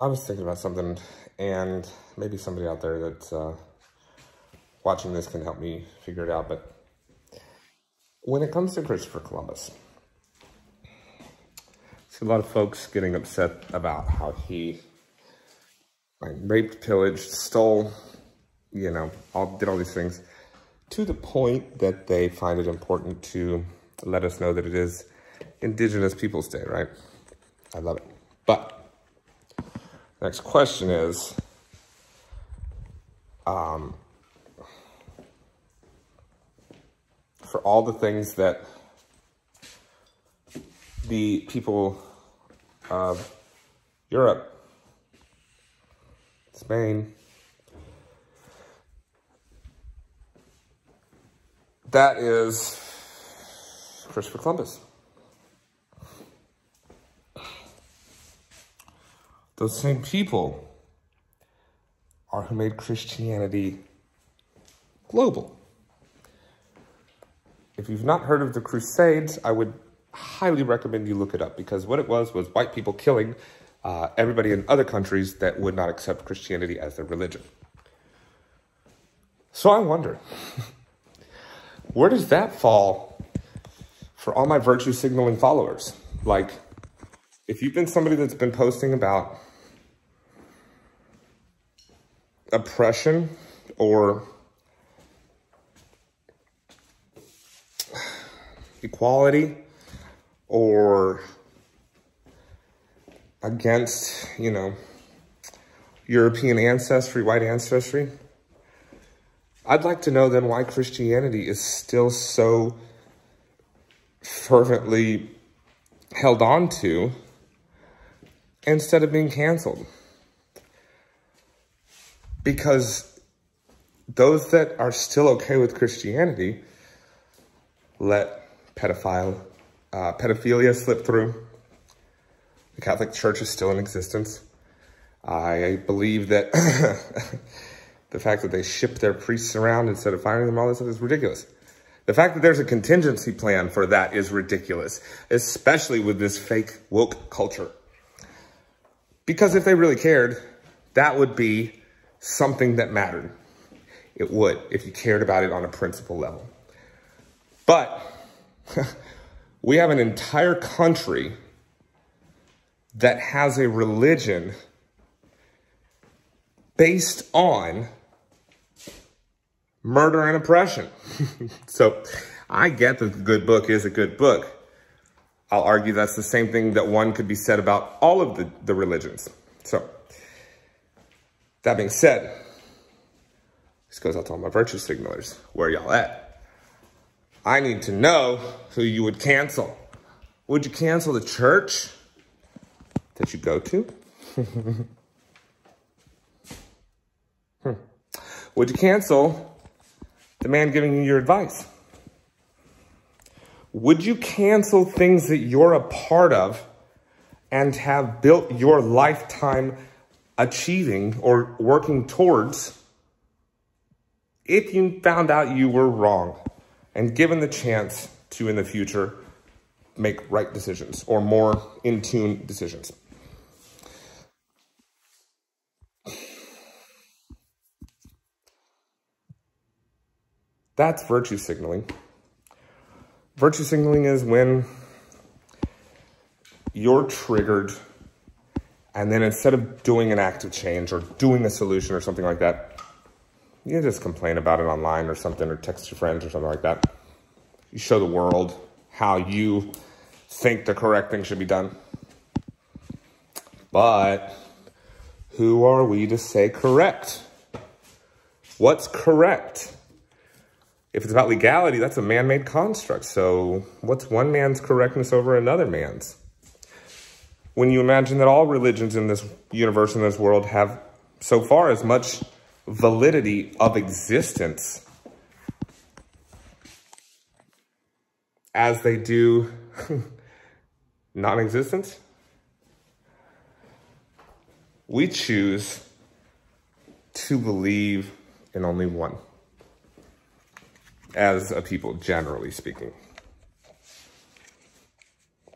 I was thinking about something, and maybe somebody out there that's watching this can help me figure it out. But when it comes to Christopher Columbus, I see a lot of folks getting upset about how he raped, pillaged, stole, did all these things, to the point that they find it important to let us know that it is Indigenous Peoples Day, right? I love it. But next question is, for all the things that the people of Europe, Spain, that is Christopher Columbus. Those same people are who made Christianity global. If you've not heard of the Crusades, I would highly recommend you look it up, because what it was white people killing everybody in other countries that would not accept Christianity as their religion. So I wonder, where does that fall for all my virtue signaling followers? Like, if you've been somebody that's been posting about oppression or equality or against, European ancestry, white ancestry, I'd like to know then why Christianity is still so fervently held on to instead of being canceled. Because those that are still okay with Christianity let pedophilia slip through. The Catholic Church is still in existence. I believe that the fact that they ship their priests around instead of firing them, all this stuff is ridiculous. The fact that there's a contingency plan for that is ridiculous, especially with this fake woke culture. Because if they really cared, that would be something that mattered. It would, if you cared about it on a principle level. But we have an entire country that has a religion based on murder and oppression. So I get that the good book is a good book. I'll argue that's the same thing that one could be said about all of the religions. So that being said, this goes out to all my virtue signalers. Where y'all at? I need to know who you would cancel. Would you cancel the church that you go to? Would you cancel the man giving you your advice? Would you cancel things that you're a part of and have built your lifetime achieving or working towards if you found out you were wrong and given the chance to, in the future, make right decisions or more in tune decisions? That's virtue signaling. Virtue signaling is when you're triggered, and then instead of doing an act of change or doing a solution or something like that, you just complain about it online or something, or text your friends or something like that. You show the world how you think the correct thing should be done. But who are we to say correct? What's correct? If it's about legality, that's a man-made construct. So what's one man's correctness over another man's? When you imagine that all religions in this universe, in this world, have so far as much validity of existence as they do non-existence, we choose to believe in only one, as a people, generally speaking.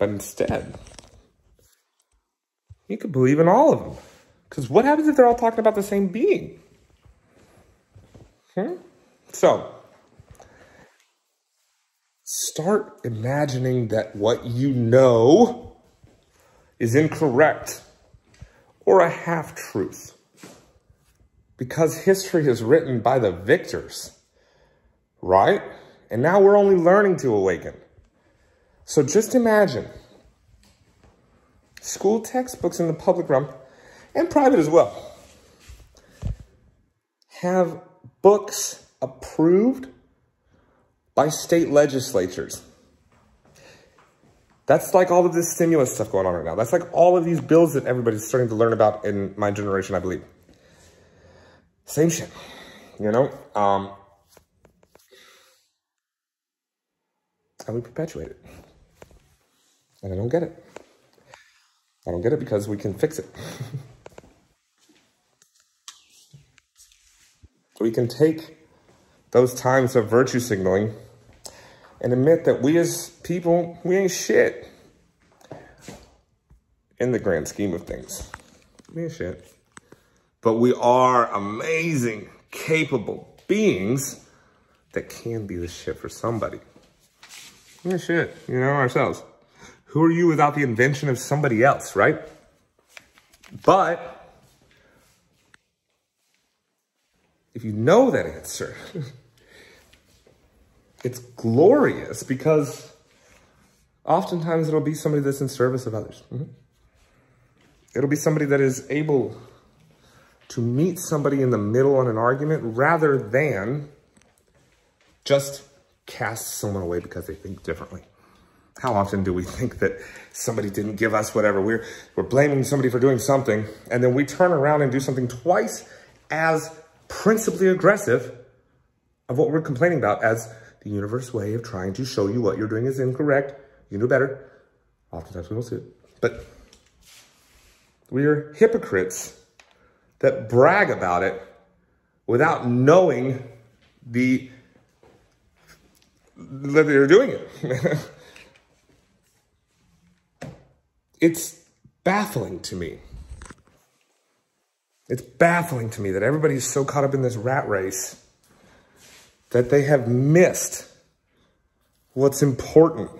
But instead, you could believe in all of them. Because what happens if they're all talking about the same being? So, start imagining that what you know is incorrect or a half-truth. Because history is written by the victors, right? And now we're only learning to awaken. So just imagine school textbooks in the public realm, and private as well, have books approved by state legislatures. That's like all of this stimulus stuff going on right now. That's like all of these bills that everybody's starting to learn about in my generation, I believe. Same shit, you know? And we perpetuate it. And I don't get it. I don't get it because we can fix it. We can take those times of virtue signaling and admit that we as people, we ain't shit in the grand scheme of things. We ain't shit. But we are amazing, capable beings that can be the shit for somebody. We ain't shit, you know, ourselves. Who are you without the invention of somebody else, right? But if you know that answer, it's glorious because oftentimes it'll be somebody that's in service of others. It'll be somebody that is able to meet somebody in the middle on an argument rather than just cast someone away because they think differently. How often do we think that somebody didn't give us whatever? We're blaming somebody for doing something, and then we turn around and do something twice as principally aggressive of what we're complaining about as the universe way of trying to show you what you're doing is incorrect. You know better. Oftentimes we don't see it. But we're hypocrites that brag about it without knowing that they're doing it. It's baffling to me. It's baffling to me that everybody's so caught up in this rat race that they have missed what's important.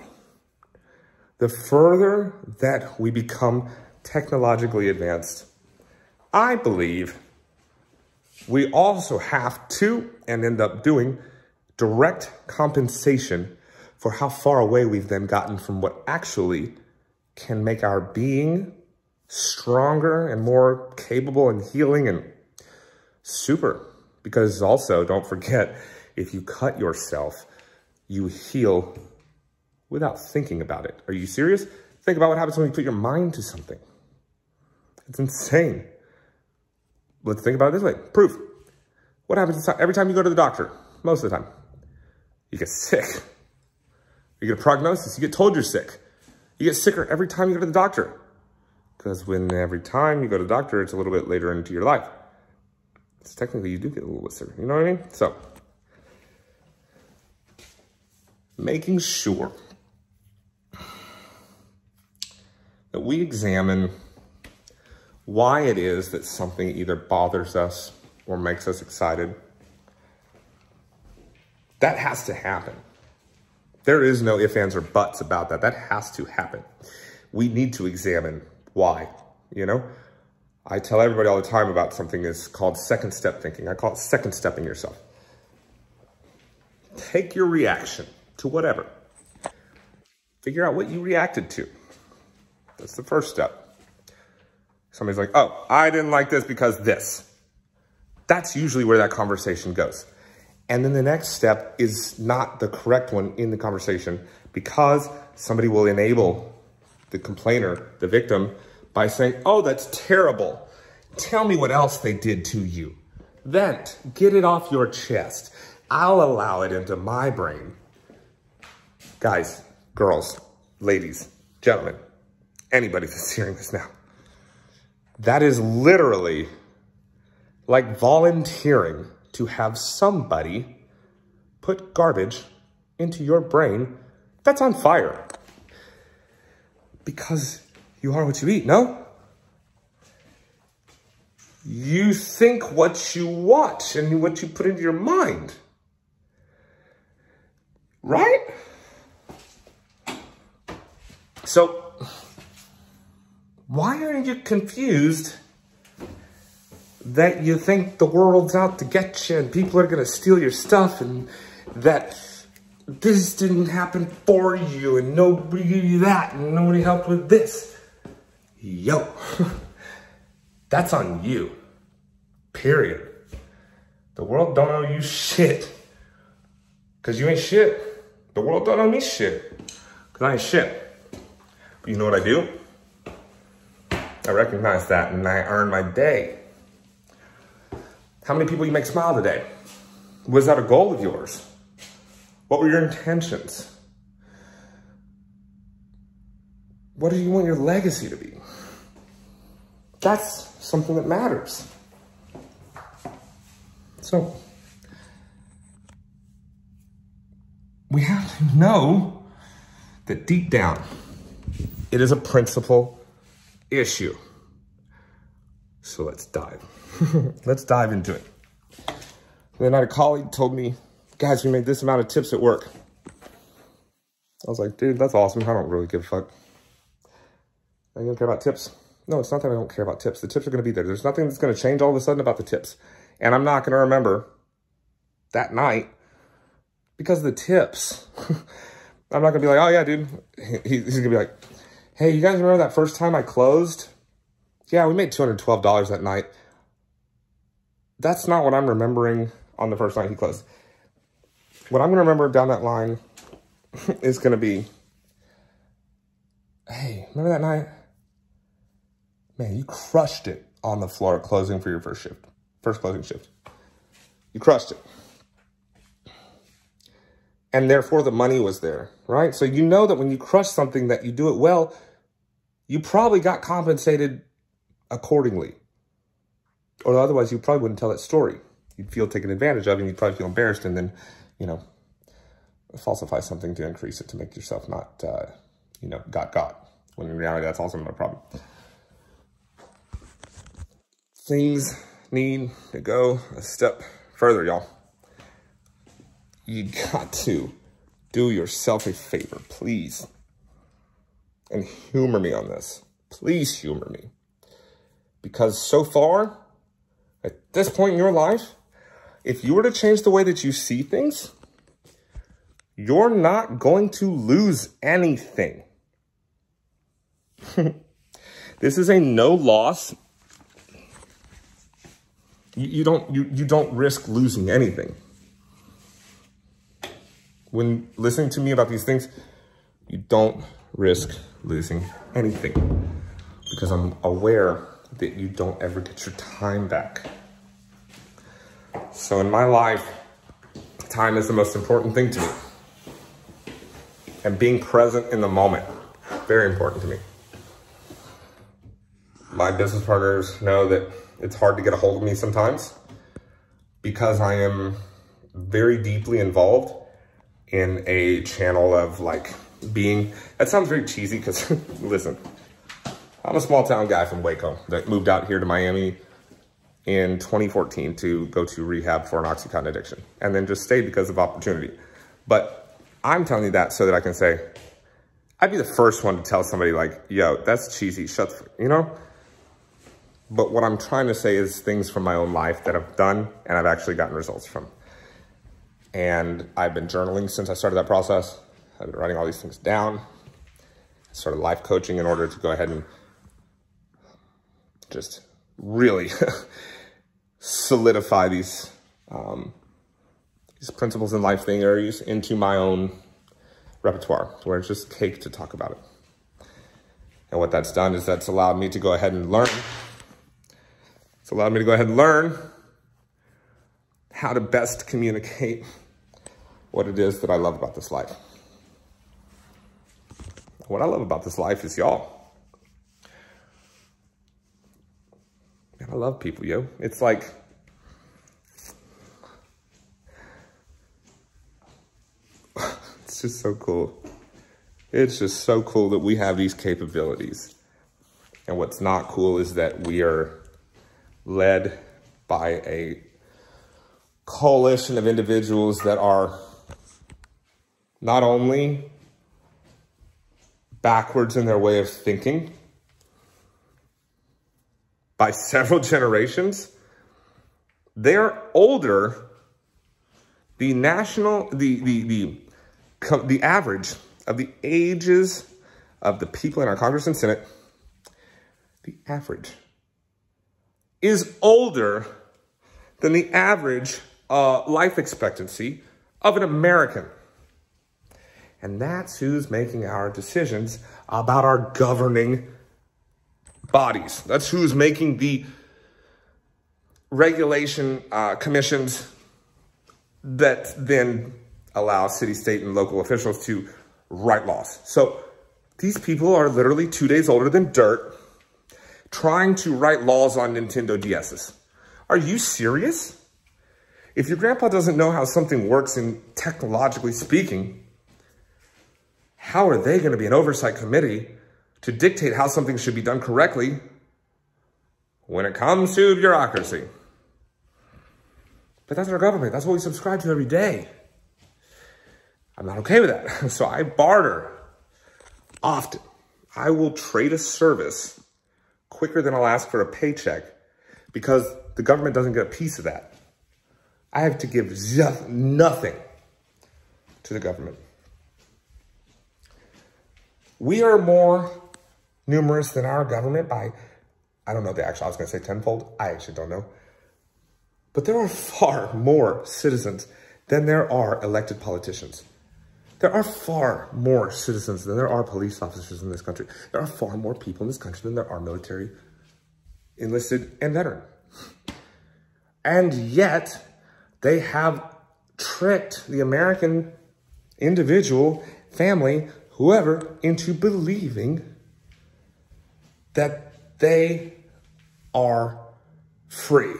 The further that we become technologically advanced, I believe we also have to, and end up doing, direct compensation for how far away we've then gotten from what actually can make our being stronger and more capable and healing and super. Because also, don't forget, if you cut yourself, you heal without thinking about it. Are you serious? Think about what happens when you put your mind to something. It's insane. Let's think about it this way. Proof. What happens every time you go to the doctor? Most of the time. You get sick. You get a prognosis. You get told you're sick. You get sicker every time you go to the doctor. Because every time you go to the doctor, it's a little bit later into your life. So technically, you do get a little bit sicker. You know what I mean? So, making sure that we examine why it is that something either bothers us or makes us excited. That has to happen. There is no ifs, ands, or buts about that. That has to happen. We need to examine why, you know? I tell everybody all the time about something that's called second step thinking. I call it second stepping yourself. Take your reaction to whatever. Figure out what you reacted to. That's the first step. Somebody's like, oh, I didn't like this because this. That's usually where that conversation goes. And then the next step is not the correct one in the conversation because somebody will enable the complainer, the victim, by saying, oh, that's terrible. Tell me what else they did to you. Vent. Get it off your chest. I'll allow it into my brain. Guys, girls, ladies, gentlemen, anybody that's hearing this now. That is literally like volunteering to have somebody put garbage into your brain that's on fire. Because you are what you eat, no? You think what you watch and what you put into your mind. Right? So, why aren't you confused that you think the world's out to get you and people are going to steal your stuff and that this didn't happen for you and nobody gave you that and nobody helped with this? Yo, that's on you. Period. The world don't owe you shit. Because you ain't shit. The world don't owe me shit. Because I ain't shit. But you know what I do? I recognize that and I earn my day. How many people you make smile today? Was that a goal of yours? What were your intentions? What do you want your legacy to be? That's something that matters. So, we have to know that deep down, it is a principle issue. So let's dive. Let's dive into it. The night a colleague told me, guys, we made this amount of tips at work. I was like, dude, that's awesome. I don't really give a fuck. You don't care about tips? No, it's not that I don't care about tips. The tips are going to be there. There's nothing that's going to change all of a sudden about the tips. And I'm not going to remember that night because of the tips. I'm not going to be like, oh yeah, dude. He's going to be like, hey, you guys remember that first time I closed? Yeah, we made $212 that night. That's not what I'm remembering on the first night he closed. What I'm going to remember down that line is going to be, hey, remember that night? Man, you crushed it on the floor closing for your first closing shift. You crushed it. And therefore the money was there, right? So you know that when you crush something that you do it well, you probably got compensated accordingly. Or otherwise you probably wouldn't tell that story. You'd feel taken advantage of and you'd probably feel embarrassed and then, you know, falsify something to increase it to make yourself not, you know, got. When in reality, that's also not a problem. Things need to go a step further, y'all. You got to do yourself a favor, please. And humor me on this. Please humor me. Because so far, at this point in your life, if you were to change the way that you see things, you're not going to lose anything. This is a no loss. You don't risk losing anything. When listening to me about these things, you don't risk losing anything because I'm aware that you don't ever get your time back. So in my life, time is the most important thing to me. And being present in the moment, very important to me. My business partners know that it's hard to get a hold of me sometimes because I am very deeply involved in a channel of like being, that sounds very cheesy because listen, I'm a small town guy from Waco that moved out here to Miami in 2014 to go to rehab for an Oxycontin addiction and then just stayed because of opportunity. But I'm telling you that so that I can say, I'd be the first one to tell somebody like, yo, that's cheesy, you know? But what I'm trying to say is things from my own life that I've done and I've actually gotten results from. And I've been journaling since I started that process. I've been writing all these things down. I started life coaching in order to go ahead and just really solidify these principles in life theories into my own repertoire, where it's just cake to talk about it. And what that's done is that's allowed me to go ahead and learn. It's allowed me to go ahead and learn how to best communicate what it is that I love about this life. What I love about this life is y'all. Man, I love people, yo. It's like, it's just so cool. It's just so cool that we have these capabilities. And what's not cool is that we are led by a coalition of individuals that are not only backwards in their way of thinking by several generations, they're older. The average of the ages of the people in our Congress and Senate, the average is older than the average life expectancy of an American. And that's who's making our decisions about our governing bodies. That's who's making the regulation commissions that then allow city, state, and local officials to write laws. So these people are literally 2 days older than dirt, trying to write laws on Nintendo DSs. Are you serious? If your grandpa doesn't know how something works in technologically speaking, how are they going to be an oversight committee to dictate how something should be done correctly when it comes to bureaucracy? But that's our government. That's what we subscribe to every day. I'm not okay with that. So I barter often. I will trade a service quicker than I'll ask for a paycheck because the government doesn't get a piece of that. I have to give nothing to the government. We are more numerous than our government by, I don't know the actual, I was going to say tenfold. I actually don't know. But there are far more citizens than there are elected politicians. There are far more citizens than there are police officers in this country. There are far more people in this country than there are military, enlisted, and veteran. And yet, they have tricked the American individual, family, whoever, into believing that they are free.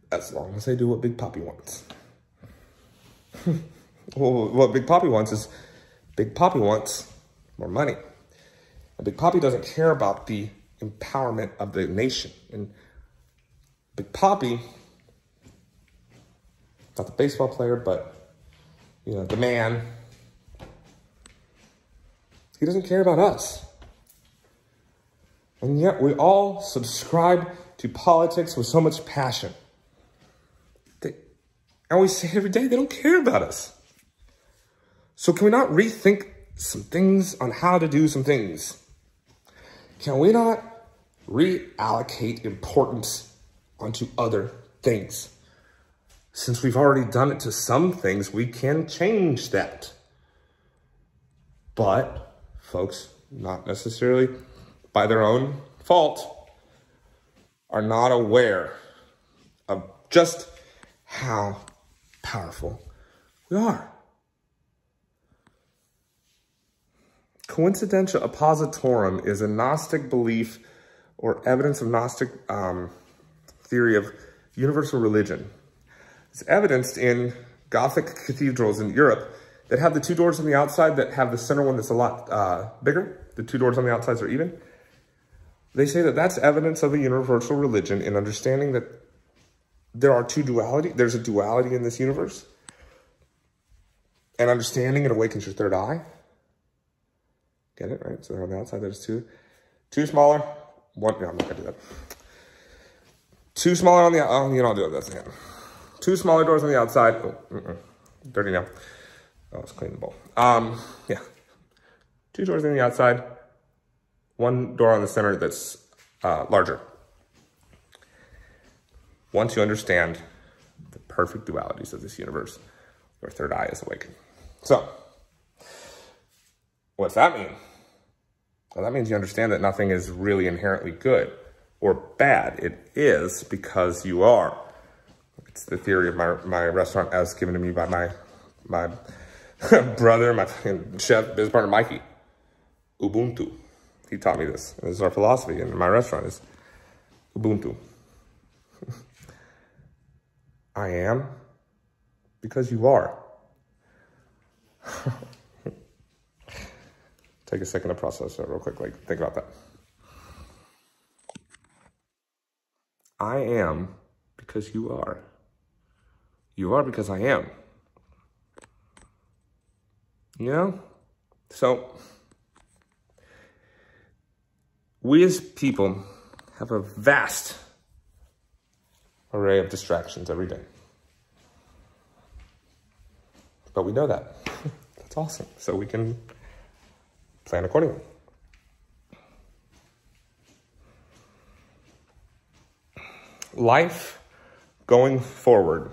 As long as they do what Big Papi wants. Well, what Big Papi wants is, Big Papi wants more money. And Big Papi doesn't care about the empowerment of the nation. And Big Papi, not the baseball player, but, you know, the man, he doesn't care about us. And yet we all subscribe to politics with so much passion. And we say every day, they don't care about us. So can we not rethink some things on how to do some things? Can we not reallocate importance onto other things? Since we've already done it to some things, we can change that. But folks, not necessarily by their own fault, are not aware of just how powerful we are. Coincidentia oppositorum is a Gnostic belief or evidence of Gnostic theory of universal religion. It's evidenced in Gothic cathedrals in Europe that have the two doors on the outside that have the center one that's a lot bigger. The two doors on the outsides are even. They say that that's evidence of a universal religion in understanding that there are two duality. There's a duality in this universe. And understanding it awakens your third eye. Get it, right? So on the outside, there's two smaller. One, no, I'm not gonna do that. Two smaller on the, oh, you don't do it, that's the end. Two smaller doors on the outside. Oh, dirty now. Oh, let's clean the bowl. Yeah. Two doors on the outside. One door on the center that's larger. Once you understand the perfect dualities of this universe, your third eye is awakened. So, what's that mean? Well, that means you understand that nothing is really inherently good or bad. It is because you are. It's the theory of my restaurant as given to me by my brother, my chef, business partner, Mikey. Ubuntu. He taught me this. This is our philosophy in my restaurant is Ubuntu. I am because you are. Take a second to process that real quick. Like, think about that. I am because you are. You are because I am. You know? So, we as people have a vast array of distractions every day. But we know that. That's awesome. So we can plan accordingly. Life going forward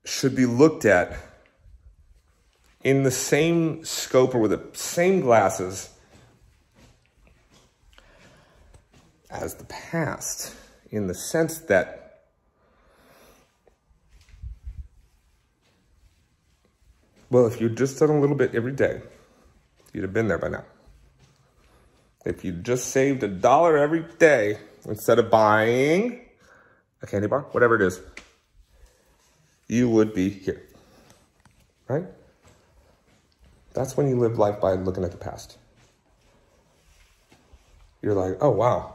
should be looked at in the same scope or with the same glasses as the past, in the sense that well, if you'd just done a little bit every day, you'd have been there by now. If you just saved $1 every day instead of buying a candy bar, whatever it is, you would be here, right? That's when you live life by looking at the past. You're like, oh, wow.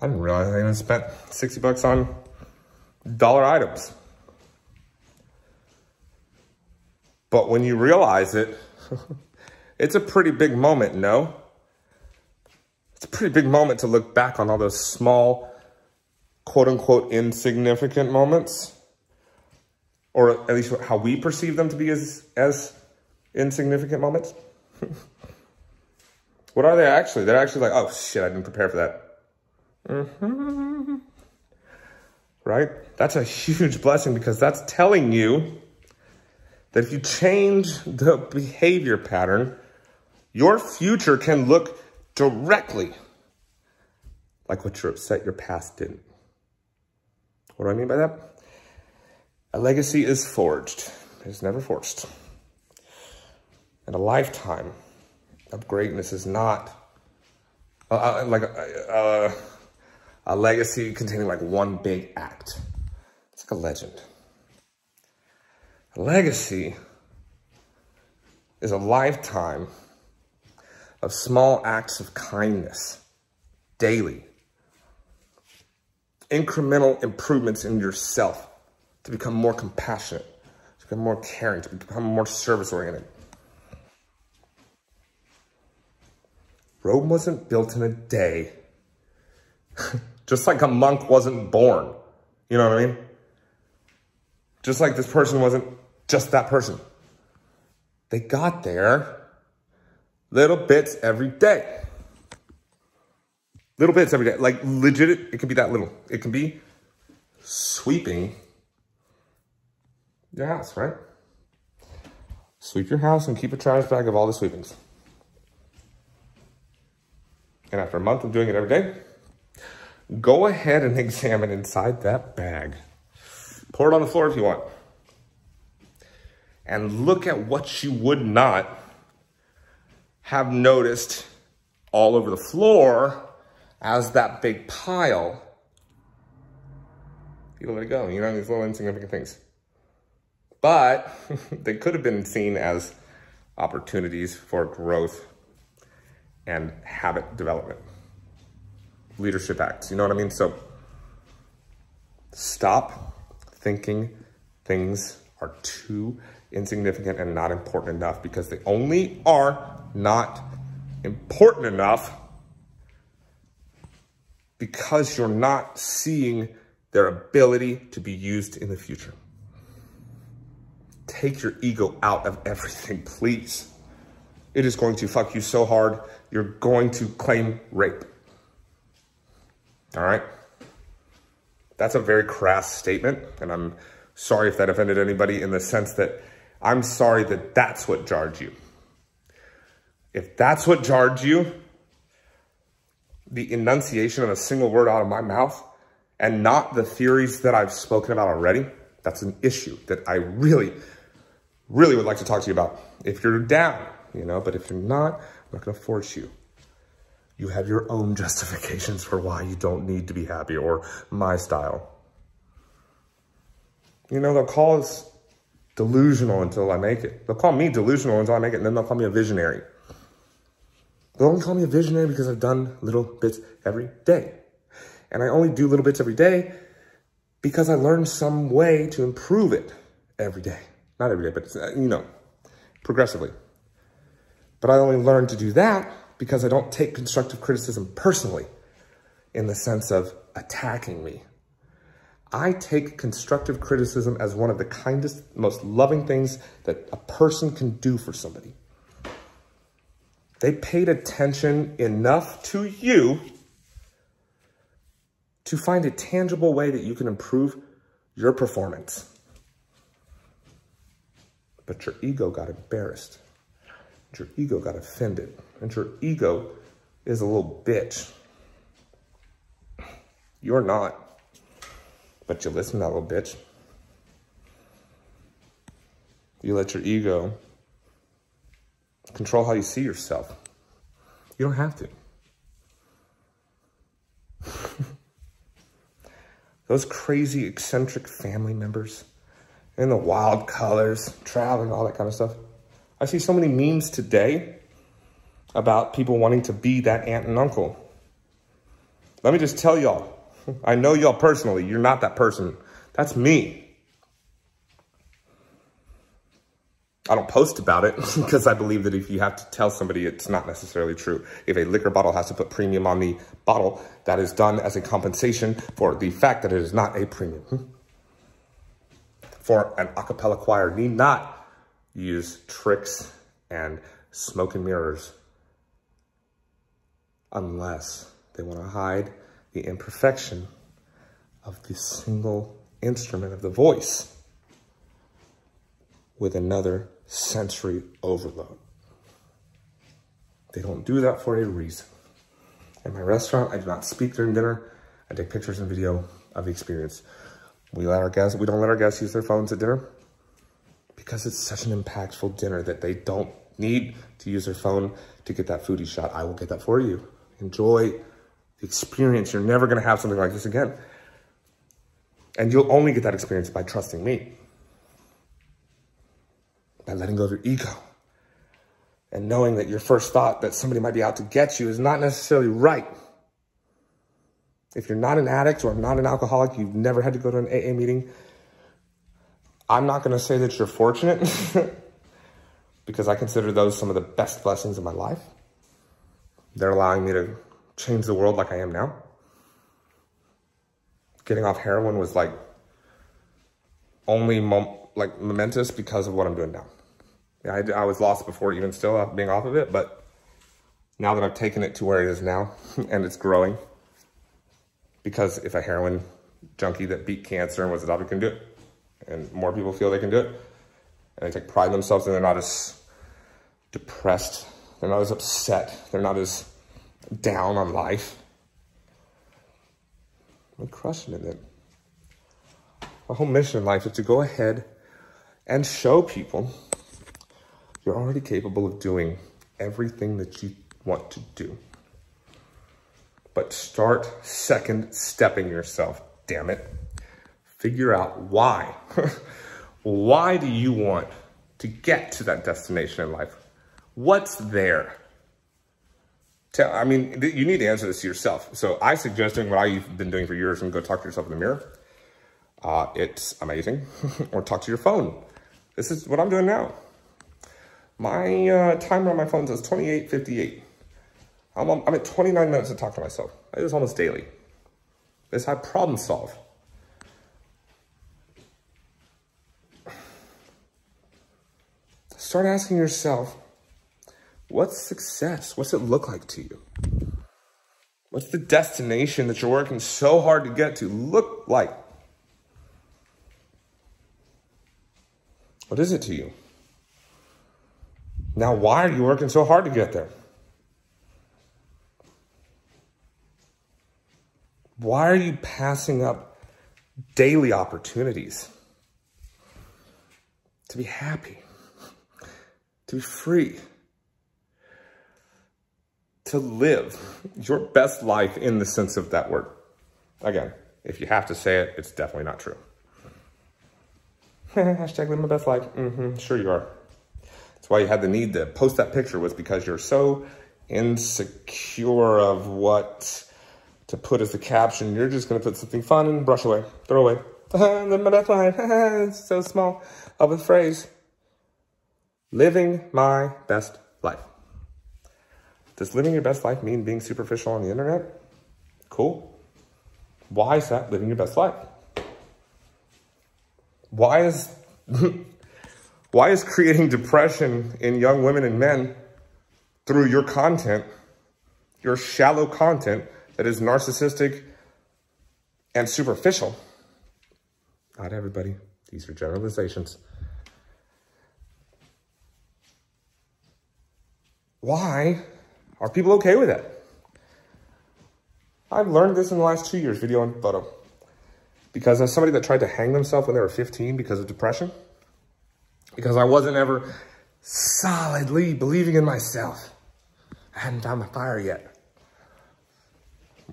I didn't realize I even spent $60 on dollar items. But when you realize it, it's a pretty big moment, no? It's a pretty big moment to look back on all those small, quote-unquote, insignificant moments. Or at least how we perceive them to be as insignificant moments. What are they actually? They're actually like, oh, shit, I didn't prepare for that. Right? That's a huge blessing because that's telling you that if you change the behavior pattern, your future can look directly like what you're upset your past didn't. What do I mean by that? A legacy is forged. It's never forced. And a lifetime of greatness is not like a legacy containing like one big act. It's like a legend. A legacy is a lifetime of small acts of kindness, daily. Incremental improvements in yourself to become more compassionate, to become more caring, to become more service-oriented. Rome wasn't built in a day. Just like a monk wasn't born. You know what I mean? Just like this person wasn't just that person. They got there little bits every day. Little bits every day. Like legit, it can be that little. It can be sweeping your house, right? Sweep your house and keep a trash bag of all the sweepings. And after a month of doing it every day, go ahead and examine inside that bag. Pour it on the floor if you want. And look at what you would not have noticed all over the floor as that big pile. You let it go, you know, these little insignificant things. But they could have been seen as opportunities for growth and habit development. Leadership acts, you know what I mean? So stop thinking things are too insignificant and not important enough, because they only are not important enough because you're not seeing their ability to be used in the future. Take your ego out of everything, please. It is going to fuck you so hard, you're going to claim rape. All right? That's a very crass statement, and I'm sorry if that offended anybody, in the sense that I'm sorry that that's what jarred you. If that's what jarred you, the enunciation of a single word out of my mouth and not the theories that I've spoken about already, that's an issue that I really, really would like to talk to you about. If you're down, you know, but if you're not, I'm not going to force you. You have your own justifications for why you don't need to be happy, or my style. You know, they'll call us delusional until I make it. They'll call me delusional until I make it, and then they'll call me a visionary. They'll only call me a visionary because I've done little bits every day. And I only do little bits every day because I learned some way to improve it every day. Not every day, but progressively. But I only learned to do that because I don't take constructive criticism personally in the sense of attacking me. I take constructive criticism as one of the kindest, most loving things that a person can do for somebody. They paid attention enough to you to find a tangible way that you can improve your performance. But your ego got embarrassed. Your ego got offended. And your ego is a little bitch. You're not. But you listen to that little bitch. You let your ego control how you see yourself. You don't have to. Those crazy, eccentric family members in the wild colors, traveling, all that kind of stuff. I see so many memes today about people wanting to be that aunt and uncle. Let me just tell y'all, I know y'all personally, you're not that person. That's me. I don't post about it because I believe that if you have to tell somebody, it's not necessarily true. If a liquor bottle has to put premium on the bottle, that is done as a compensation for the fact that it is not a premium. For an a cappella choir need not use tricks and smoke and mirrors unless they want to hide the imperfection of the single instrument of the voice with another sensory overload. They don't do that for a reason. In my restaurant, I do not speak during dinner. I take pictures and video of the experience. We don't let our guests use their phones at dinner because it's such an impactful dinner that they don't need to use their phone to get that foodie shot. I will get that for you. Enjoy the experience. You're never going to have something like this again. And you'll only get that experience by trusting me. By letting go of your ego. And knowing that your first thought that somebody might be out to get you is not necessarily right. If you're not an addict or not an alcoholic, you've never had to go to an AA meeting, I'm not going to say that you're fortunate because I consider those some of the best blessings of my life. They're allowing me to change the world like I am now. Getting off heroin was like only momentous because of what I'm doing now. Yeah, I was lost before even still being off of it, but now that I've taken it to where it is now and it's growing, because if a heroin junkie that beat cancer and was adopted can do it, and more people feel they can do it, and they take pride in themselves and they're not as depressed, they're not as upset, they're not as down on life. I'm crushing it then. My whole mission in life is to go ahead and show people you're already capable of doing everything that you want to do. But start second stepping yourself, damn it. Figure out why. Why do you want to get to that destination in life? What's there? You need to answer this to yourself. So I suggest doing what I've been doing for years and go talk to yourself in the mirror. It's amazing. Or talk to your phone. This is what I'm doing now. My timer on my phone says 28:58. I'm at 29 minutes to talk to myself. I do this almost daily. This is how I problem solve. Start asking yourself, what's success? What's it look like to you? What's the destination that you're working so hard to get to look like? What is it to you? Now, why are you working so hard to get there? Why are you passing up daily opportunities to be happy, to be free, to live your best life in the sense of that word? Again, if you have to say it, it's definitely not true. Hashtag live my best life. Sure you are. That's why you had the need to post that picture, was because you're so insecure of what to put as the caption, you're just going to put something fun and brush away, throw away. Live my best life. It's so small of a phrase. Living my best life. Does living your best life mean being superficial on the internet? Cool. Why is that living your best life? Why is creating depression in young women and men through your content, your shallow content that is narcissistic and superficial? Not everybody. These are generalizations. Why are people okay with that? I've learned this in the last 2 years, video and photo. Because as somebody that tried to hang themselves when they were 15 because of depression, because I wasn't ever solidly believing in myself. I hadn't found my fire yet.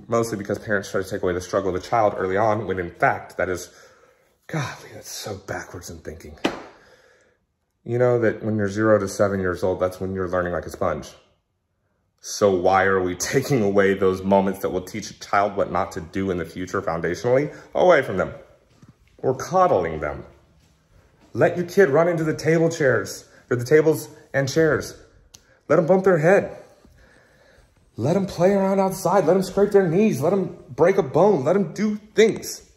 Mostly because parents try to take away the struggle of a child early on, when in fact, that is, golly, that's so backwards in thinking. You know that when you're 0 to 7 years old, that's when you're learning like a sponge. So why are we taking away those moments that will teach a child what not to do in the future foundationally away from them? We're coddling them. Let your kid run into the table chairs, or the tables and chairs. Let them bump their head. Let them play around outside. Let them scrape their knees. Let them break a bone. Let them do things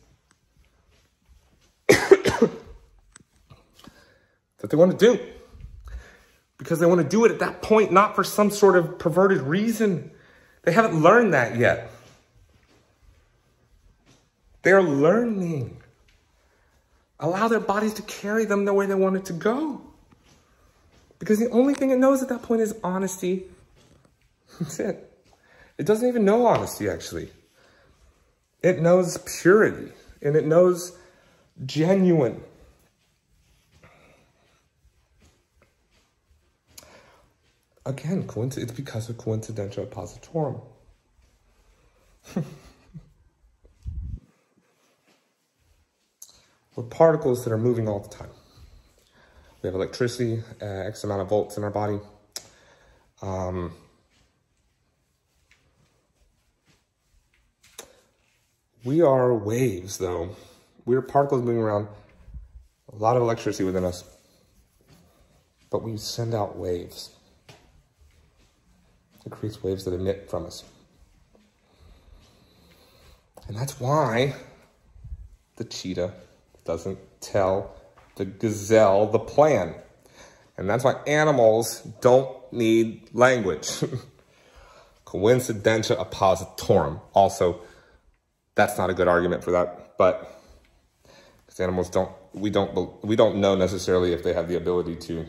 that they want to do. Because they want to do it at that point, not for some sort of perverted reason. They haven't learned that yet. They're learning. Allow their bodies to carry them the way they want it to go. Because the only thing it knows at that point is honesty. That's it. It doesn't even know honesty, actually. It knows purity, and it knows genuine. Again, it's because of coincidental oppositorum. We're particles that are moving all the time. We have electricity, X amount of volts in our body. We are waves, though. We're particles moving around, a lot of electricity within us, but we send out waves. It creates waves that emit from us. And that's why the cheetah doesn't tell the gazelle the plan. And that's why animals don't need language. Coincidentia oppositorum. Also, that's not a good argument for that, but because animals we don't know necessarily if they have the ability to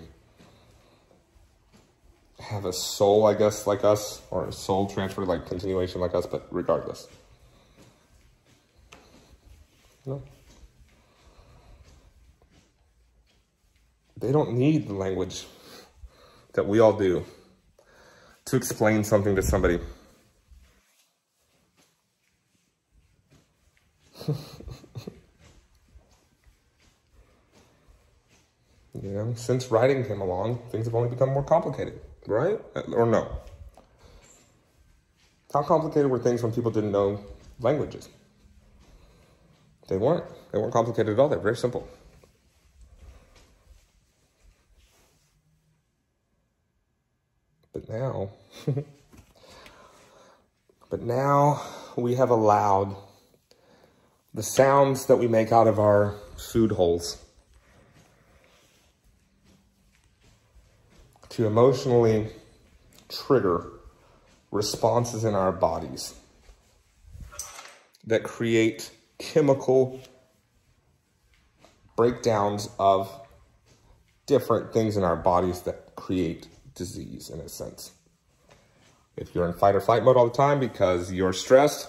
have a soul, I guess, like us, or a soul transfer, like continuation like us, but regardless. No. They don't need the language that we all do to explain something to somebody. You know, since writing came along, things have only become more complicated, right? Or no? How complicated were things when people didn't know languages? They weren't. They weren't complicated at all. They're very simple. But now we have allowed the sounds that we make out of our food holes to emotionally trigger responses in our bodies that create chemical breakdowns of different things in our bodies that create disease, in a sense. If you're in fight or flight mode all the time because you're stressed,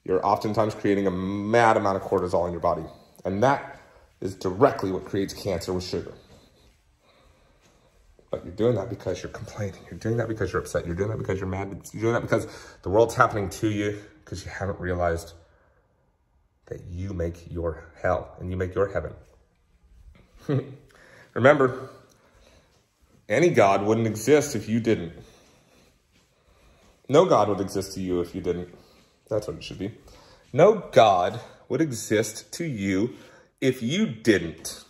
you're oftentimes creating a mad amount of cortisol in your body. And that is directly what creates cancer with sugar. But you're doing that because you're complaining. You're doing that because you're upset. You're doing that because you're mad. You're doing that because the world's happening to you, because you haven't realized that you make your hell and you make your heaven. Remember, any God wouldn't exist if you didn't. No God would exist to you if you didn't. That's what it should be. No God would exist to you if you didn't.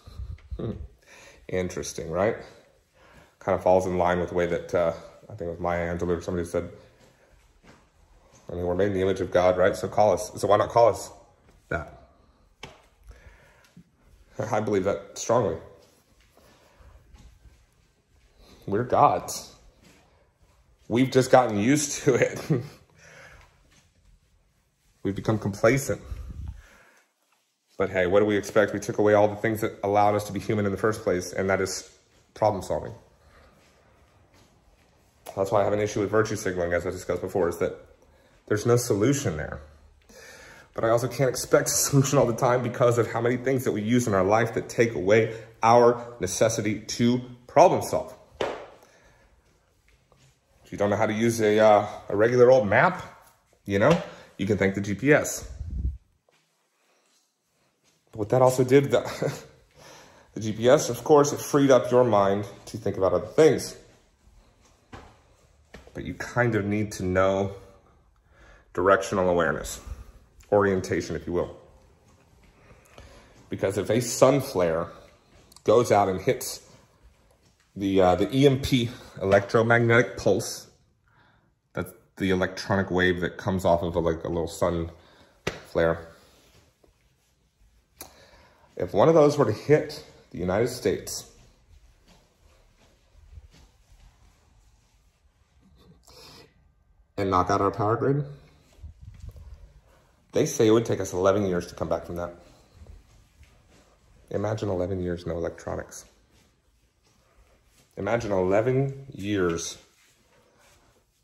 Interesting, right? Kind of falls in line with the way that, I think it was Maya Angelou or somebody said, I mean, we're made in the image of God, right? So why not call us that? I believe that strongly. We're gods. We've just gotten used to it. We've become complacent. But hey, what do we expect? We took away all the things that allowed us to be human in the first place, and that is problem solving. That's why I have an issue with virtue signaling, as I discussed before, is that there's no solution there. But I also can't expect a solution all the time because of how many things that we use in our life that take away our necessity to problem solve. If you don't know how to use a regular old map, you can thank the GPS. But what that also did, the GPS, of course, it freed up your mind to think about other things. But you kind of need to know directional awareness, orientation, if you will. Because if a sun flare goes out and hits the EMP, electromagnetic pulse, that's the electronic wave that comes off of a little sun flare. If one of those were to hit the United States, and knock out our power grid, they say it would take us 11 years to come back from that. Imagine 11 years, no electronics. Imagine 11 years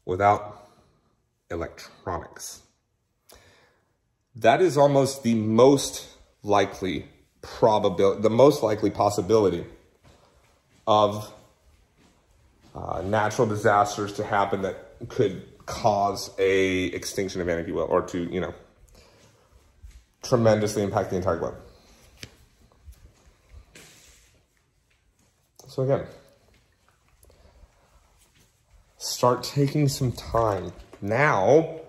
without electronics. That is almost the most likely possibility of natural disasters to happen that could cause a extinction event, if you will, or to, tremendously impact the entire globe. So again, start taking some time now.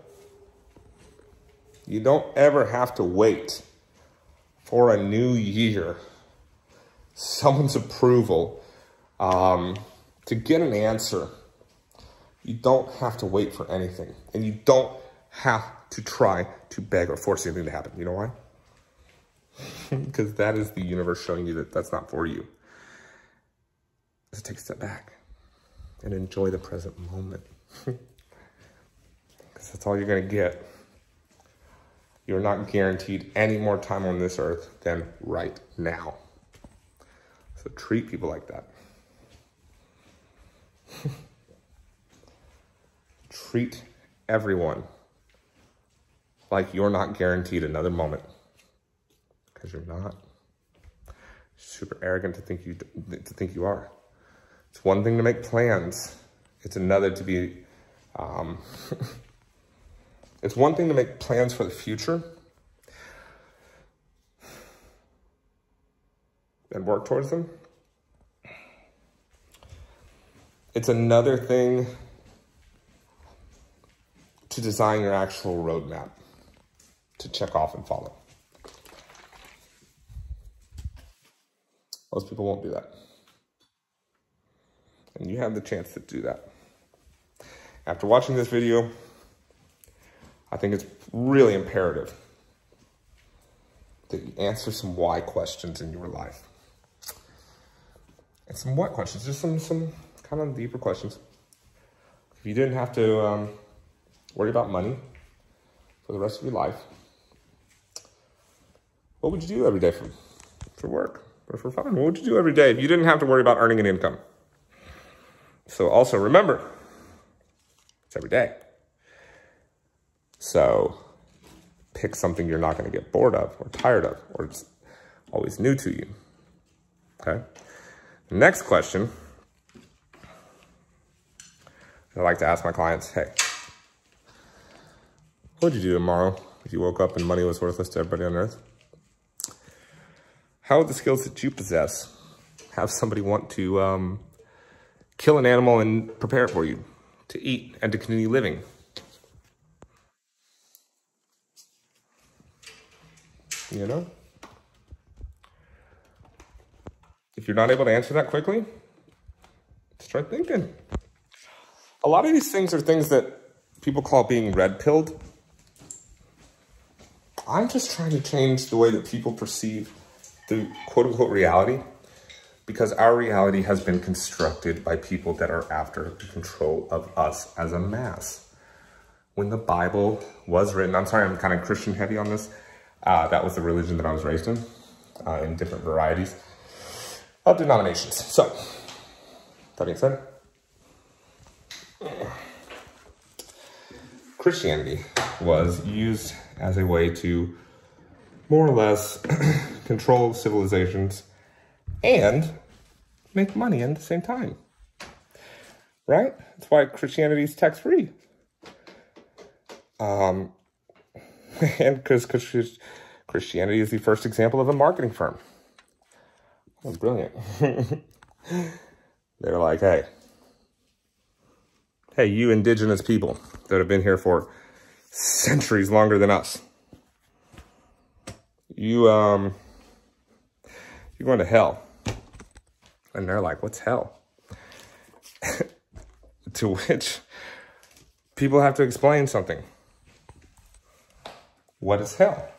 You don't ever have to wait for a new year, someone's approval, to get an answer. You don't have to wait for anything, and you don't have to try to beg or force anything to happen. You know why? Because that is the universe showing you that that's not for you. So take a step back and enjoy the present moment. Because that's all you're going to get. You're not guaranteed any more time on this earth than right now. So treat people like that. Treat everyone like you're not guaranteed another moment. Because you're not. Super arrogant to think you are. It's one thing to make plans. It's another to be... It's one thing to make plans for the future and work towards them. It's another thing to design your actual roadmap to check off and follow. Most people won't do that. And you have the chance to do that. After watching this video, I think it's really imperative that you answer some why questions in your life. And some what questions, just some kind of deeper questions. If you didn't have to worry about money for the rest of your life, what would you do every day for work or for fun? What would you do every day if you didn't have to worry about earning an income? So also remember, it's every day. So pick something you're not going to get bored of or tired of or it's always new to you. Okay? The next question I like to ask my clients, hey, what would you do tomorrow if you woke up and money was worthless to everybody on earth? How would the skills that you possess have somebody want to kill an animal and prepare it for you to eat and to continue living? you know? If you're not able to answer that quickly, start thinking. A lot of these things are things that people call being red-pilled. I'm just trying to change the way that people perceive the quote-unquote reality, because our reality has been constructed by people that are after the control of us as a mass. When the Bible was written, I'm sorry, I'm kind of Christian heavy on this. That was the religion that I was raised in different varieties of denominations. So, that being said, Christianity was used as a way to more or less control civilizations and make money at the same time, right? That's why Christianity is tax-free. And because Christianity is the first example of a marketing firm. Oh, brilliant. They're like, hey, you indigenous people that have been here for centuries longer than us, you're going to hell. And they're like, what's hell? To which people have to explain something. What is hell?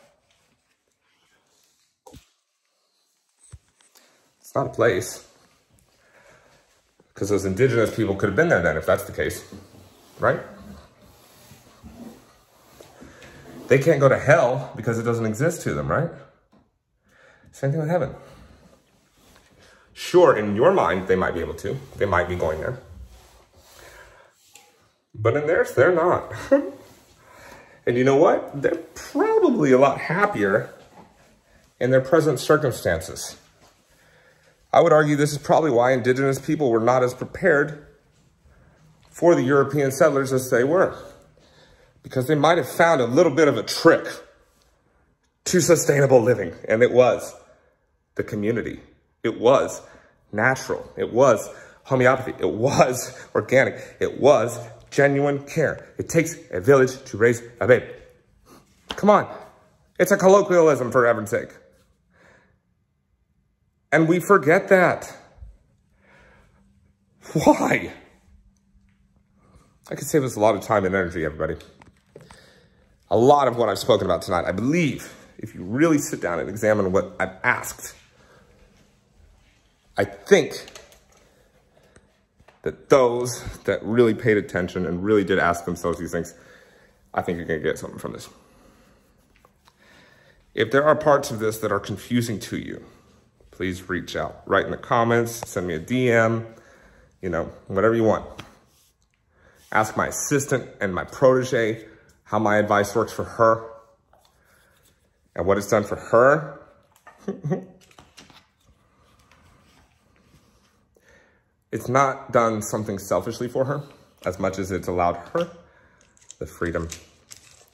It's not a place. Because those indigenous people could have been there then, if that's the case, right? They can't go to hell because it doesn't exist to them, right? Same thing with heaven. Sure, in your mind, they might be able to. They might be going there. But in theirs, they're not. And you know what? They're probably a lot happier in their present circumstances. I would argue this is probably why indigenous people were not as prepared for the European settlers as they were. Because they might have found a little bit of a trick to sustainable living. And it was the community. It was natural. It was homeopathy. It was organic. It was genuine care. It takes a village to raise a baby. Come on. It's a colloquialism, for heaven's sake. And we forget that. Why? I could save us a lot of time and energy, everybody. A lot of what I've spoken about tonight, I believe, if you really sit down and examine what I've asked, I think that those that really paid attention and really did ask themselves these things, I think you're going to get something from this. If there are parts of this that are confusing to you, please reach out. Write in the comments, send me a DM, you know, whatever you want. Ask my assistant and my protege how my advice works for her and what it's done for her. It's not done something selfishly for her as much as it's allowed her the freedom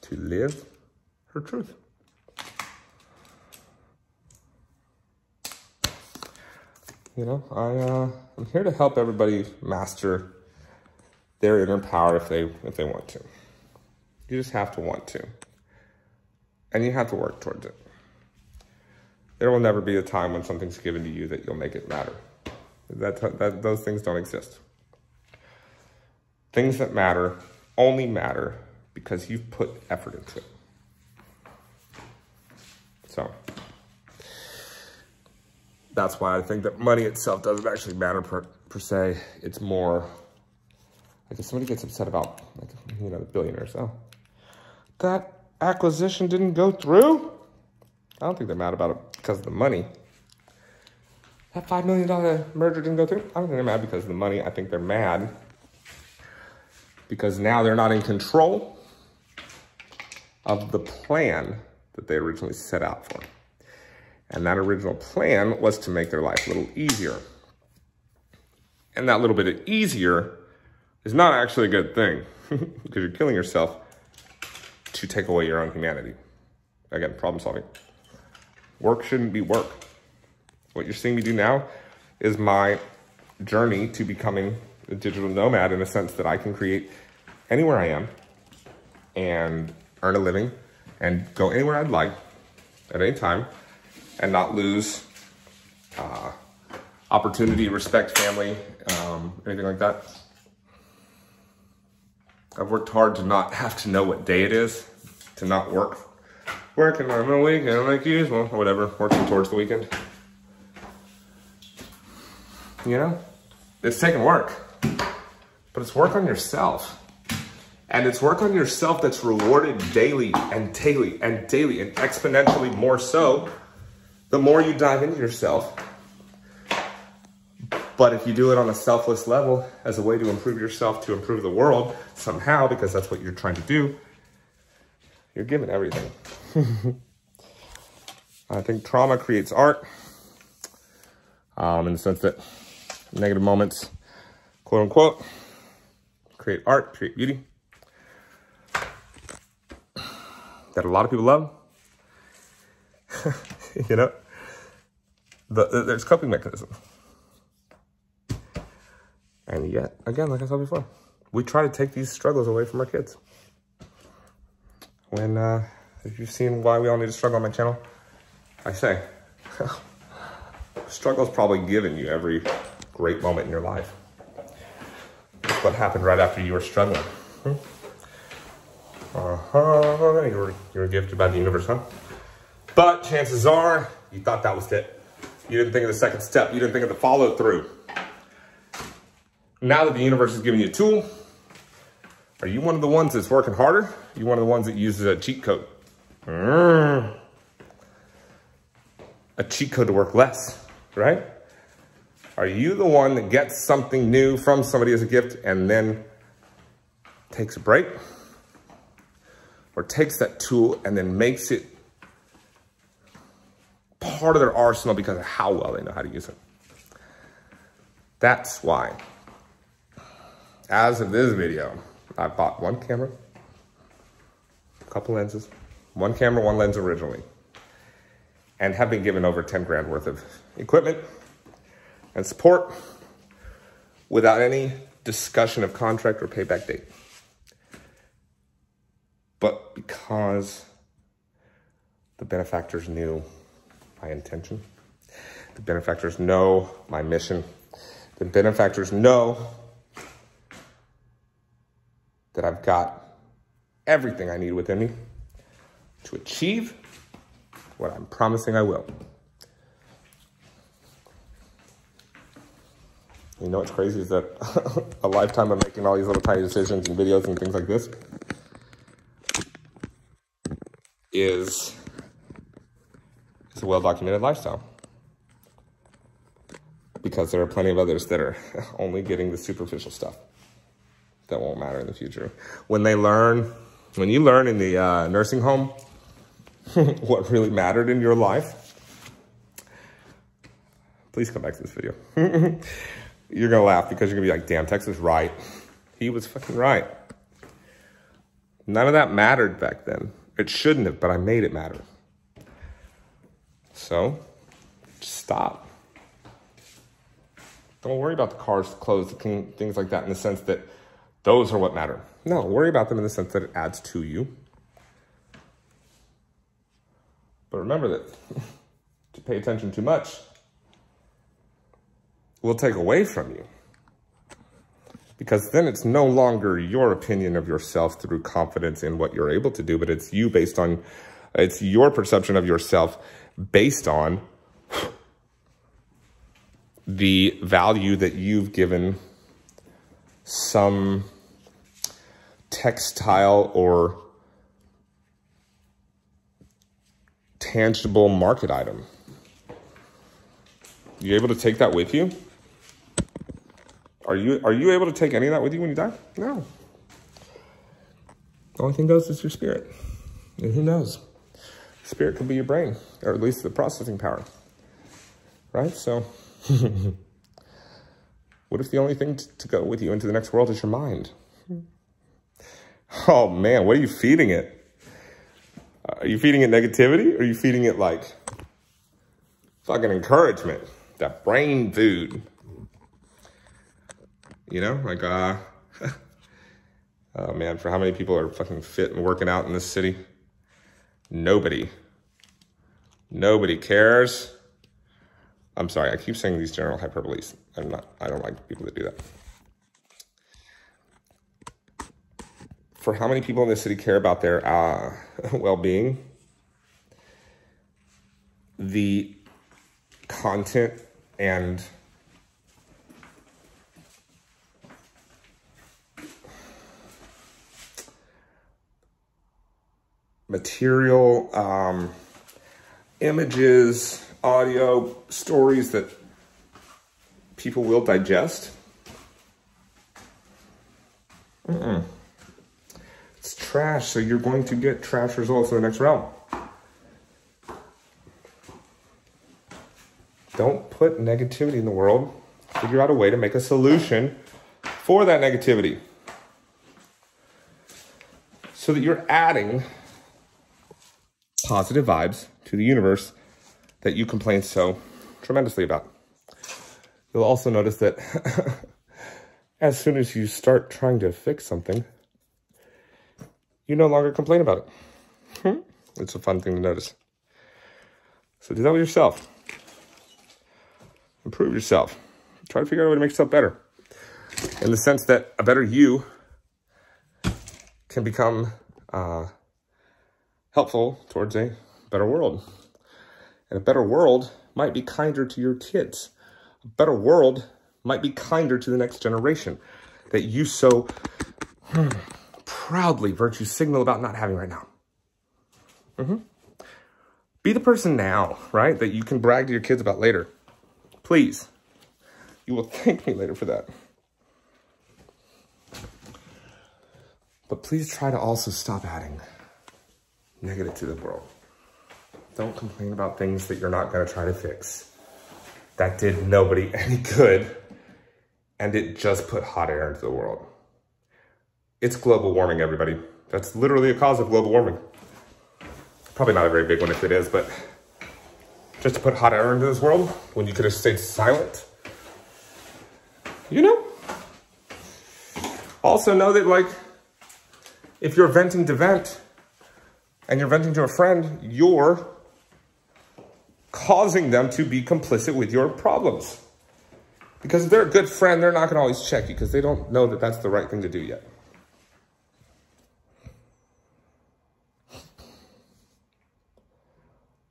to live her truth. You know, I'm here to help everybody master their inner power if they want to. You just have to want to. And you have to work towards it. There will never be a time when something's given to you that you'll make it matter. Those things don't exist. Things that matter only matter because you've put effort into it. So, that's why I think that money itself doesn't actually matter per se. It's more, like if somebody gets upset about, like, you know, the billionaires, oh, that acquisition didn't go through? I don't think they're mad about it because of the money. That $5 million merger didn't go through? I don't think they're mad because of the money. I think they're mad because now they're not in control of the plan that they originally set out for. And that original plan was to make their life a little easier. And that little bit of easier is not actually a good thing because you're killing yourself to take away your own humanity. Again, problem solving. Work shouldn't be work. What you're seeing me do now is my journey to becoming a digital nomad in a sense that I can create anywhere I am and earn a living and go anywhere I'd like at any time and not lose opportunity, respect, family, anything like that. I've worked hard to not have to know what day it is, to not work and I'm in a week, and I'm like usual, or whatever, working towards the weekend. You know, it's taking work, but it's work on yourself. And it's work on yourself that's rewarded daily and daily and daily and exponentially more so the more you dive into yourself. But if you do it on a selfless level as a way to improve yourself, to improve the world somehow, because that's what you're trying to do, you're given everything. I think trauma creates art, in the sense that negative moments, quote unquote, create art, create beauty that a lot of people love. You know, there's coping mechanism. And yet, again, like I said before, we try to take these struggles away from our kids. When, if you've seen Why We All Need to Struggle on my channel, I say, struggle's probably given you every great moment in your life. What happened right after you were struggling? You're gifted by the universe, huh? But chances are, you thought that was it. You didn't think of the second step. You didn't think of the follow through. Now that the universe is giving you a tool, are you one of the ones that's working harder? Are you one of the ones that uses a cheat code? A cheat code to work less, right? Are you the one that gets something new from somebody as a gift and then takes a break? Or takes that tool and then makes it part of their arsenal because of how well they know how to use it? That's why, as of this video, I bought one camera, a couple lenses, one camera, one lens originally, and have been given over 10 grand worth of equipment and support without any discussion of contract or payback date. But because the benefactors knew my intention, the benefactors know my mission, the benefactors know that I've got everything I need within me to achieve what I'm promising I will. You know what's crazy is that a lifetime of making all these little tiny decisions and videos and things like this is a well-documented lifestyle. Because there are plenty of others that are only getting the superficial stuff that won't matter in the future. When you learn in the nursing home what really mattered in your life, please come back to this video. You're gonna laugh because you're gonna be like, damn, Tex was right. He was fucking right. None of that mattered back then. It shouldn't have, but I made it matter. So, just stop. Don't worry about the cars, the clothes, the things like that in the sense that those are what matter. No, worry about them in the sense that it adds to you. But remember that to pay attention too much will take away from you. Because then it's no longer your opinion of yourself through confidence in what you're able to do, but it's you based on, it's your perception of yourself based on the value that you've given some textile or tangible market item. You able to take that with you? Are you able to take any of that with you when you die? No. The only thing goes is your spirit. And who knows? Spirit could be your brain, or at least the processing power. Right? So, what if the only thing to go with you into the next world is your mind? Oh man, what are you feeding it? Are you feeding it negativity? Or are you feeding it like fucking encouragement? That brain food. You know, like, oh man, for how many people are fucking fit and working out in this city? Nobody Nobody cares. I'm sorry, I keep saying these general hyperboles. I don't like people that do that. For how many people in this city care about their well-being, the content and material, images, audio, stories that people will digest. It's trash, so you're going to get trash results in the next realm. Don't put negativity in the world. Figure out a way to make a solution for that negativity, so that you're adding positive vibes to the universe that you complain so tremendously about. You'll also notice that as soon as you start trying to fix something, you no longer complain about it. It's a fun thing to notice. So do that with yourself. Improve yourself. Try to figure out a way to make yourself better. In the sense that a better you can become helpful towards a better world. And a better world might be kinder to your kids. A better world might be kinder to the next generation that you so proudly virtue signal about not having right now. Be the person now, right, that you can brag to your kids about later. Please. You will thank me later for that. But please try to also stop adding negative to the world. Don't complain about things that you're not going to try to fix. That did nobody any good, and it just put hot air into the world. It's global warming, everybody. That's literally a cause of global warming. Probably not a very big one if it is, but just to put hot air into this world when you could have stayed silent. You know? Also know that, like, if you're venting to vent and you're venting to a friend, you're causing them to be complicit with your problems. Because if they're a good friend, they're not going to always check you because they don't know that that's the right thing to do yet.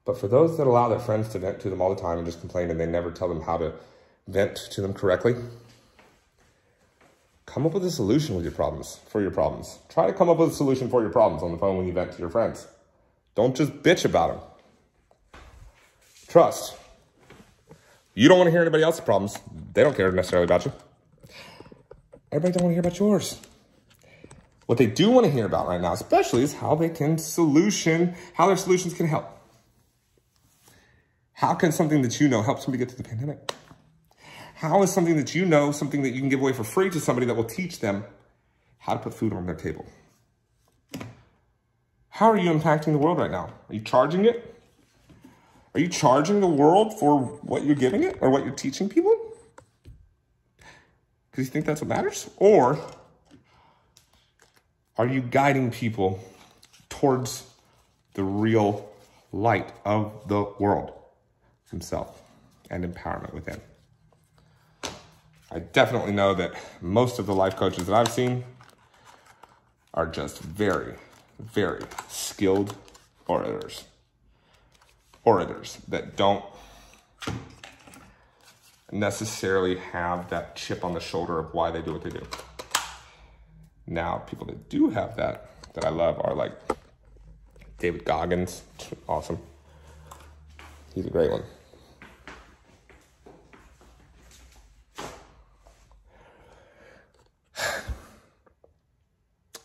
But for those that allow their friends to vent to them all the time and just complain and they never tell them how to vent to them correctly, come up with a solution with your problems, for your problems. Try to come up with a solution for your problems on the phone when you vent to your friends. Don't just bitch about them. Trust. You don't want to hear anybody else's problems. They don't care necessarily about you. Everybody don't want to hear about yours. What they do want to hear about right now, especially, is how they can how their solutions can help. How can something that you know help somebody get through the pandemic? How is something that you know, something that you can give away for free to somebody that will teach them how to put food on their table? How are you impacting the world right now? Are you charging it? Are you charging the world for what you're giving it or what you're teaching people? Because you think that's what matters? Or are you guiding people towards the real light of the world himself and empowerment within? I definitely know that most of the life coaches that I've seen are just very, very skilled orators. Orators that don't necessarily have that chip on the shoulder of why they do what they do. Now, people that do have that I love are like David Goggins. Awesome. He's a great one.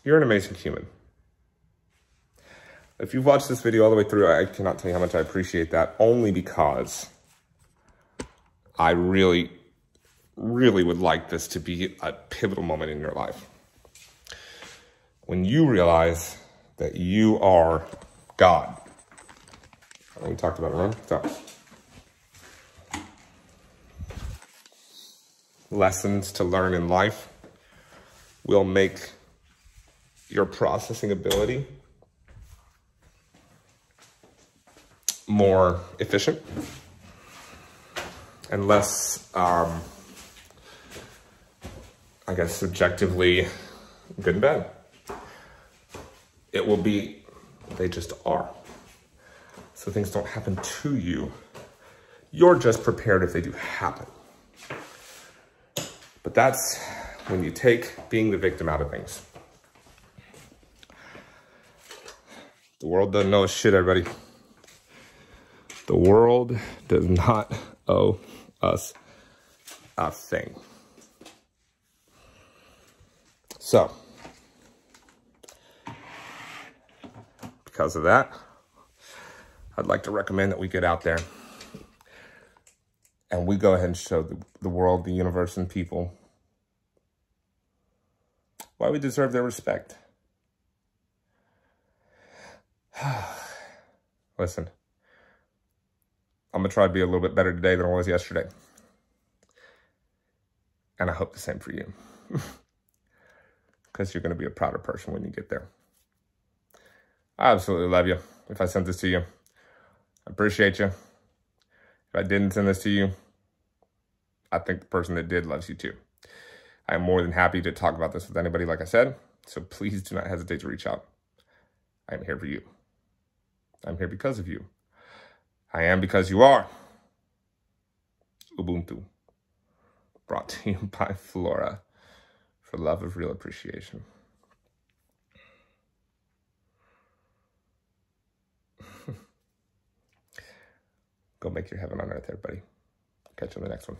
You're an amazing human. If you've watched this video all the way through, I cannot tell you how much I appreciate that, only because I really, really would like this to be a pivotal moment in your life. When you realize that you are God. We talked about it, right? So, lessons to learn in life will make your processing ability more efficient and less, I guess, subjectively good and bad. It will be, they just are. So things don't happen to you. You're just prepared if they do happen. But that's when you take being the victim out of things. The world doesn't know shit, everybody. The world does not owe us a thing. So, because of that, I'd like to recommend that we get out there and we go ahead and show the world, the universe, and people why we deserve their respect. Listen, I'm going to try to be a little bit better today than I was yesterday. And I hope the same for you. Because you're going to be a prouder person when you get there. I absolutely love you. If I sent this to you, I appreciate you. If I didn't send this to you, I think the person that did loves you too. I am more than happy to talk about this with anybody, like I said. So please do not hesitate to reach out. I am here for you. I'm here because of you. I am because you are. Ubuntu. Brought to you by Flora for love of real appreciation. Go make your heaven on earth, everybody. Catch you on the next one.